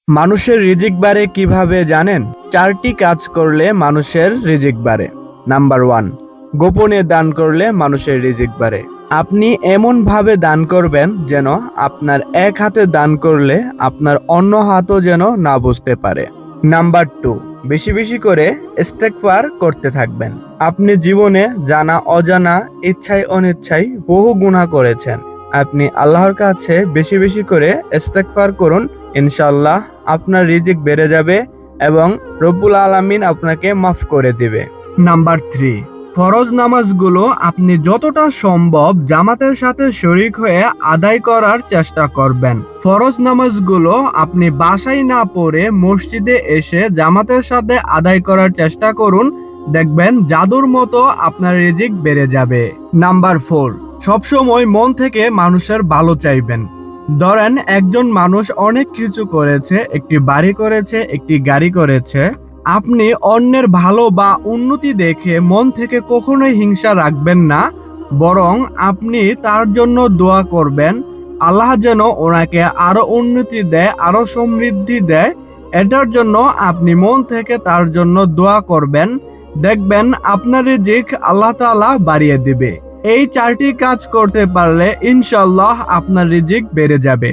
মানুষের রিজিক বাড়ে কিভাবে জানেন? 4টি কাজ করলে মানুষের রিজিক বাড়ে। নাম্বার 1, গোপনে দান করলে মানুষের রিজিক বাড়ে। আপনি এমন ভাবে দান করবেন যেন আপনার এক হাতে দান করলে আপনার অন্য হাতও যেন না বুঝতে পারে। নাম্বার 2, বেশি বেশি করে ইস্তেগফার করতে থাকবেন। আপনি জীবনে জানা অজানা ইচ্ছায় অনিচ্ছায় বহু গুনাহ করেছেন। আপনি আল্লাহর কাছে বেশি বেশি করে ইস্তেগফার করুন, ইনশাআল্লাহ আপনার রিজিক বেড়ে যাবে এবং রব্বুল আলামিন আপনাকে মাফ করে দিবে। নাম্বার 3, ফরজ নামাজগুলো আপনি যতটা সম্ভব জামাতের সাথে শরীক হয়ে আদায় করার চেষ্টা করবেন। ফরজ নামাজগুলো আপনি বাসায় না পড়ে মসজিদে এসে জামাতের সাথে আদায় করার চেষ্টা করুন, দেখবেন জাদুর মতো আপনার রিজিক বেড়ে যাবে। নাম্বার 4, সবসময় মন থেকে মানুষের ভালো চাইবেন। ধরেন একজন মানুষ অনেক কিছু করেছে, একটি বাড়ি করেছে, একটি গাড়ি করেছে। আপনি অন্যের ভালো বা উন্নতি দেখে মন থেকে কখনোই হিংসা রাখবেন না, বরং আপনি তার জন্য দোয়া করবেন আল্লাহ যেন ওনাকে আরো উন্নতি দেয়, আরো সমৃদ্ধি দেয়। এটার জন্য আপনি মন থেকে তার জন্য দোয়া করবেন, দেখবেন আপনার রিজিক আল্লাহ তাআলা বাড়িয়ে দিবে। এই 4টি কাজ করতে পারলে ইনশাআল্লাহ আপনার রিজিক বেড়ে যাবে।